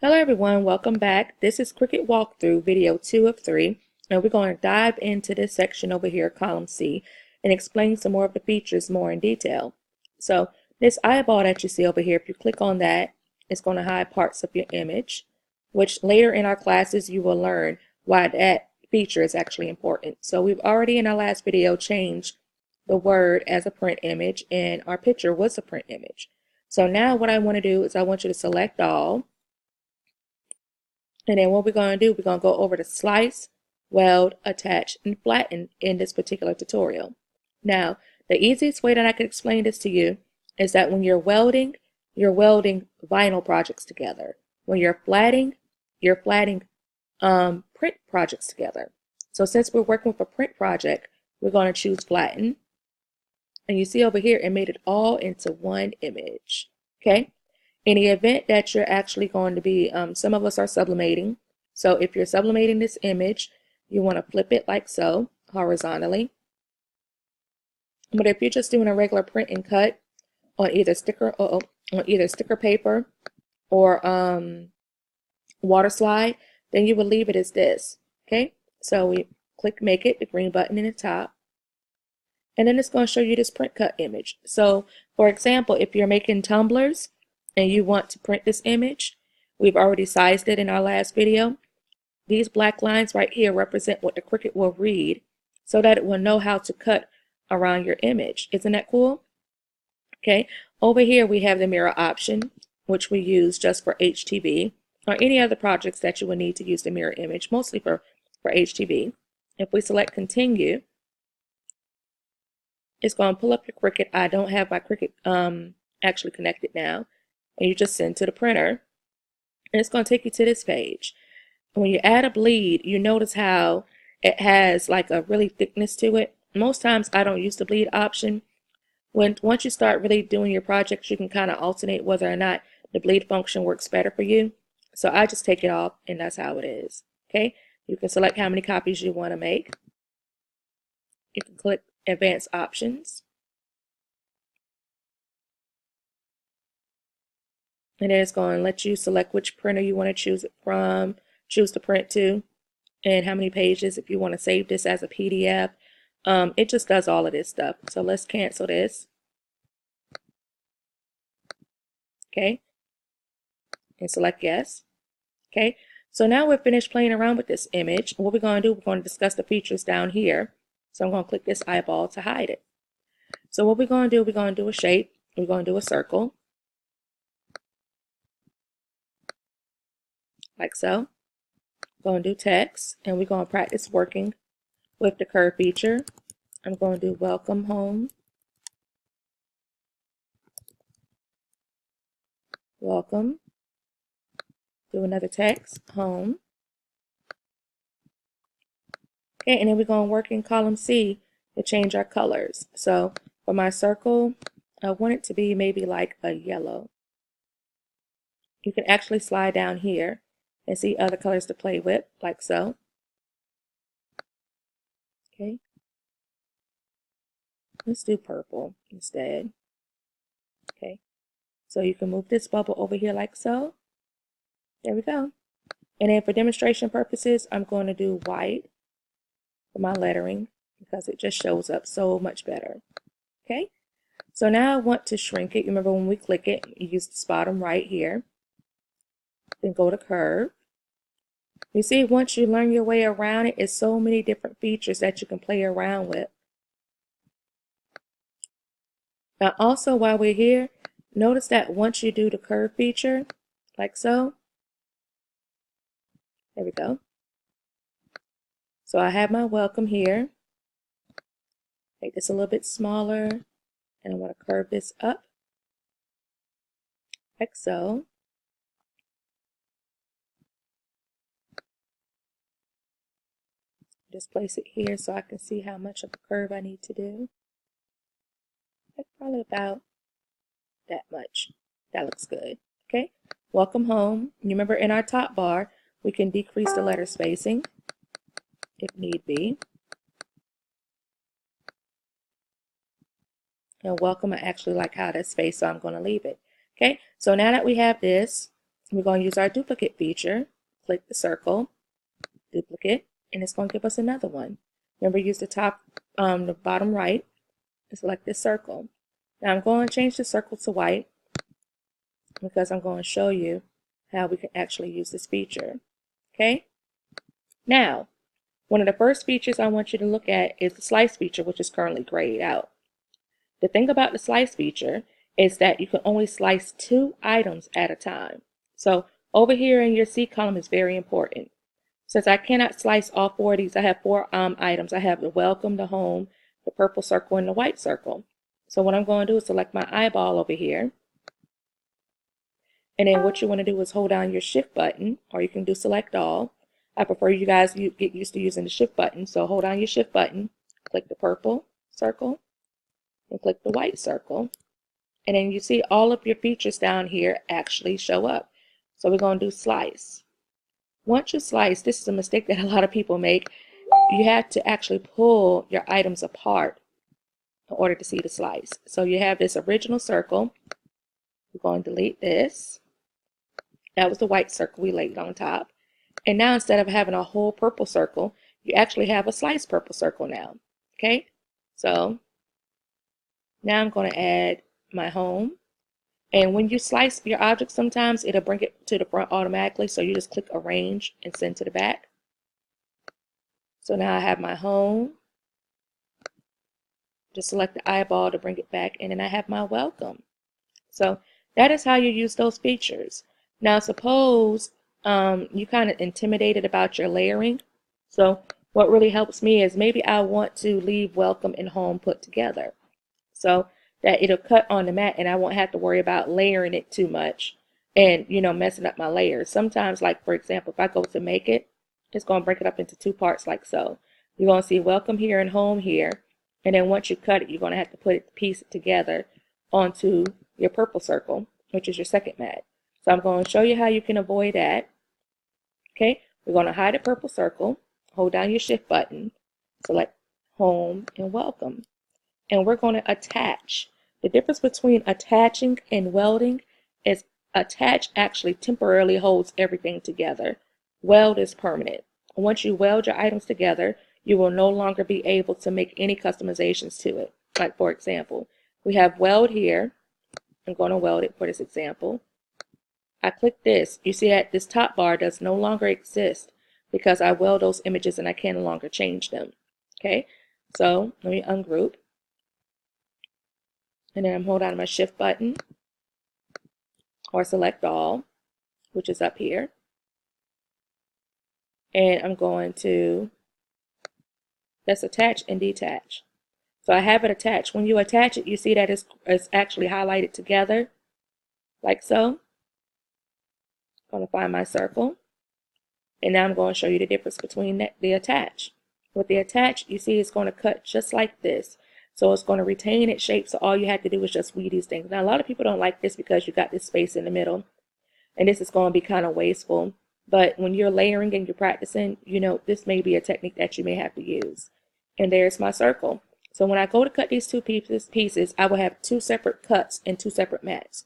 Hello everyone, welcome back. This is Cricut Walkthrough video 2 of 3, and we're going to dive into this section over here, column C, and explain some more of the features more in detail. So this eyeball that you see over here, if you click on that, it's going to hide parts of your image, which later in our classes you will learn why that feature is actually important. So we've already in our last video changed the word as a print image, and our picture was a print image. So now what I want to do is I want you to select all. And then what we're going to do, we're going to go over to slice, weld, attach, and flatten in this particular tutorial. Now, the easiest way that I can explain this to you is that when you're welding vinyl projects together. When you're flattening print projects together. So since we're working with a print project, we're going to choose flatten. And you see over here, it made it all into one image. Okay? In the event that you're actually going to be, some of us are sublimating. So if you're sublimating this image, you want to flip it like so, horizontally. But if you're just doing a regular print and cut on either sticker paper or water slide, then you will leave it as this. Okay? So we click Make It, the green button in the top. And then it's going to show you this print cut image. So for example, if you're making tumblers, and you want to print this image, we've already sized it in our last video. These black lines right here represent what the Cricut will read so that it will know how to cut around your image. Isn't that cool? Okay, over here we have the mirror option, which we use just for HTV or any other projects that you will need to use the mirror image, mostly for HTV. If we select continue, it's going to pull up your Cricut. I don't have my Cricut actually connected now. And you just send to the printer, and it's going to take you to this page. And when you add a bleed, you notice how it has like a really thickness to it. Most times I don't use the bleed option. Once you start really doing your projects, you can kind of alternate whether or not the bleed function works better for you. So I just take it off, and that's how it is. Okay, you can select how many copies you want to make. You can click advanced options. And then it's going to let you select which printer you want to choose it from, choose to print to, and how many pages if you want to save this as a PDF. It just does all of this stuff. So let's cancel this. Okay. And select yes. Okay. So now we're finished playing around with this image. What we're going to do, we're going to discuss the features down here. So I'm going to click this eyeball to hide it. So what we're going to do, we're going to do a shape. We're going to do a circle. Like so. We're going to do text, and we're going to practice working with the curve feature. I'm going to do welcome home. Welcome. Do another text, home. Okay, and then we're going to work in column C to change our colors. So for my circle, I want it to be maybe like a yellow. You can actually slide down here and see other colors to play with, like so. Okay. Let's do purple instead. Okay. So you can move this bubble over here like so. There we go. And then for demonstration purposes, I'm going to do white for my lettering because it just shows up so much better. Okay. So now I want to shrink it. You remember when we click it, you use this bottom right here. Then go to curve. You see, once you learn your way around it, it's so many different features that you can play around with. Now also while we're here, notice that once you do the curve feature, like so, there we go. So I have my welcome here. Make this a little bit smaller, and I want to curve this up, like so. Just place it here so I can see how much of a curve I need to do. Like probably about that much. That looks good. Okay. Welcome home. You remember in our top bar, we can decrease the letter spacing if need be. And welcome, I actually like how that's spaced, so I'm going to leave it. Okay. So now that we have this, we're going to use our duplicate feature. Click the circle, duplicate, and it's going to give us another one. Remember, use the bottom right, and select this circle. Now I'm going to change the circle to white because I'm going to show you how we can actually use this feature. Okay? Now, one of the first features I want you to look at is the slice feature, which is currently grayed out. The thing about the slice feature is that you can only slice 2 items at a time. So over here in your C column is very important. Since I cannot slice all 4 of these, I have 4 items. I have the welcome, the home, the purple circle, and the white circle. So what I'm going to do is select my eyeball over here. And then what you want to do is hold down your shift button, or you can do select all. I prefer you guys get used to using the shift button. So hold down your shift button, click the purple circle, and click the white circle. And then you see all of your features down here actually show up. So we're going to do slice. Once you slice, this is a mistake that a lot of people make. You have to actually pull your items apart in order to see the slice. So you have this original circle. We're going to delete this. That was the white circle we laid on top. And now instead of having a whole purple circle, you actually have a sliced purple circle now. Okay? So now I'm going to add my home. And when you slice your object, sometimes it'll bring it to the front automatically. So you just click arrange and send to the back. So now I have my home. Just select the eyeball to bring it back. And then I have my welcome. So that is how you use those features. Now suppose you kind of intimidated about your layering. So what really helps me is maybe I want to leave welcome and home put together. So that it'll cut on the mat and I won't have to worry about layering it too much and, messing up my layers. Sometimes, like for example, if I go to make it, it's going to break it up into 2 parts like so. You're going to see welcome here and home here. And then once you cut it, you're going to have to piece it together onto your purple circle, which is your second mat. So I'm going to show you how you can avoid that. Okay, we're going to hide the purple circle, hold down your shift button, select home and welcome. And we're going to attach. The difference between attaching and welding is attach actually temporarily holds everything together. Weld is permanent. Once you weld your items together, you will no longer be able to make any customizations to it. Like for example, we have weld here. I'm going to weld it for this example. I click this. You see that this top bar does no longer exist because I weld those images and I can no longer change them. Okay, so let me ungroup. And then I'm holding down my shift button or select all, which is up here. And I'm going to, let's attach and detach. So I have it attached. When you attach it, you see that it's actually highlighted together, like so. I'm going to find my circle. And now I'm going to show you the difference between the attach. With the attach, you see it's going to cut just like this. So it's going to retain its shape. So all you have to do is just weed these things. Now, a lot of people don't like this because you got this space in the middle. And this is going to be kind of wasteful. But when you're layering and you're practicing, this may be a technique that you may have to use. And there's my circle. So when I go to cut these 2 pieces, I will have 2 separate cuts and 2 separate mats.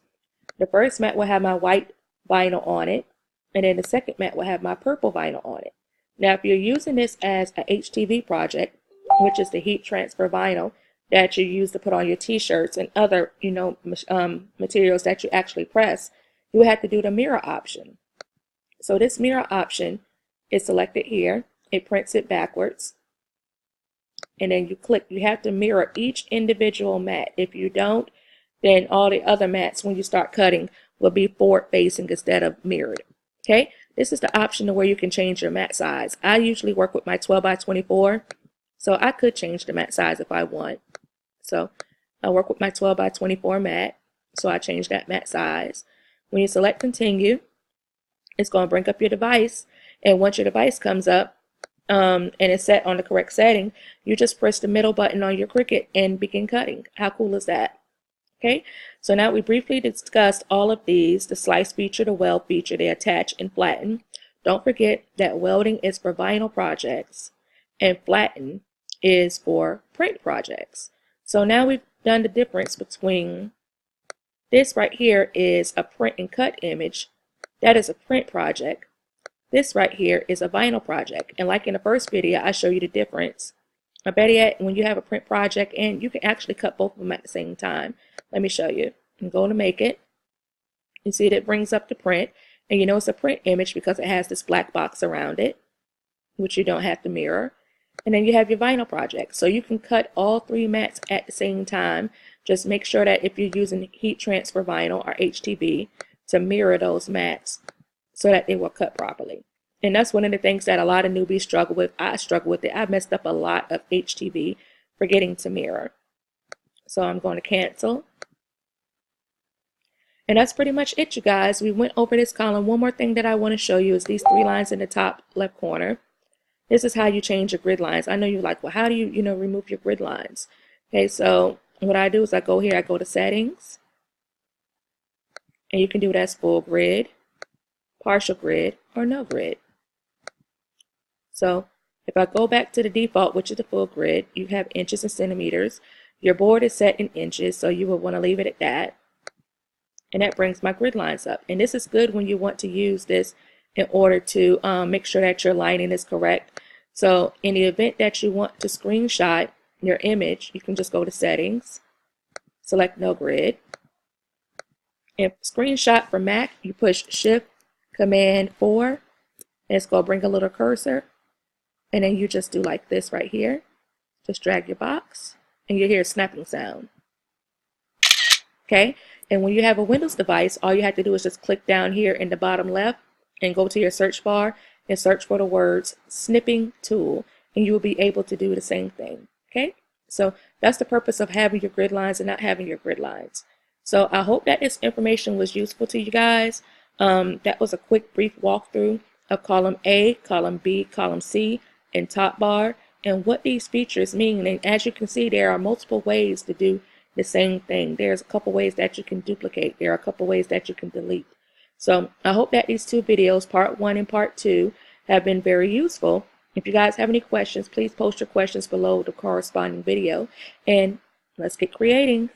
The first mat will have my white vinyl on it. And then the second mat will have my purple vinyl on it. Now, if you're using this as a HTV project, which is the heat transfer vinyl that you use to put on your t-shirts and other, materials that you actually press, you have to do the mirror option. So this mirror option is selected here. It prints it backwards. And then you have to mirror each individual mat. If you don't, then all the other mats, when you start cutting, will be forward facing instead of mirrored. Okay, this is the option to where you can change your mat size. I usually work with my 12 by 24, so I could change the mat size if I want. So I work with my 12 by 24 mat, so I change that mat size. When you select continue, it's going to bring up your device, and once your device comes up and it's set on the correct setting, you just press the middle button on your Cricut and begin cutting. How cool is that? Okay, so now we briefly discussed all of these: the slice feature, the weld feature, the attach and flatten. Don't forget that welding is for vinyl projects and flatten is for print projects. So now we've done the difference between this right here is a print and cut image, that is a print project. This right here is a vinyl project. And like in the first video, I show you the difference. I better yet, when you have a print project, and you can actually cut both of them at the same time. Let me show you. I'm going to make it. You see that it brings up the print. And you know it's a print image because it has this black box around it, which you don't have to mirror. And then you have your vinyl project. So you can cut all three mats at the same time. Just make sure that if you're using heat transfer vinyl or HTV to mirror those mats so that they will cut properly. And that's one of the things that a lot of newbies struggle with. I struggle with it. I messed up a lot of HTV forgetting to mirror. So I'm going to cancel. And that's pretty much it, you guys. We went over this column. One more thing that I want to show you is these three lines in the top left corner. This is how you change your grid lines. I know you're like, well, how do you, remove your grid lines? Okay, so what I do is I go here, I go to settings. And you can do it as full grid, partial grid, or no grid. So if I go back to the default, which is the full grid, you have inches and centimeters. Your board is set in inches, so you will want to leave it at that. And that brings my grid lines up. And this is good when you want to use this in order to make sure that your lighting is correct. So in the event that you want to screenshot your image, you can just go to settings, select no grid. And screenshot for Mac, you push Shift Command 4, and it's going to bring a little cursor. And then you just do like this right here. Just drag your box, and you hear a snapping sound. Okay? And when you have a Windows device, all you have to do is just click down here in the bottom left and go to your search bar and search for the words snipping tool, and you will be able to do the same thing. Okay? So that's the purpose of having your grid lines and not having your grid lines. So I hope that this information was useful to you guys. That was a quick, brief walkthrough of column A, column B, column C, and top bar, and what these features mean. And as you can see, there are multiple ways to do the same thing. There's a couple ways that you can duplicate. There are a couple ways that you can delete. So I hope that these two videos, part 1 and part 2, have been very useful. If you guys have any questions, please post your questions below the corresponding video, and let's get creating.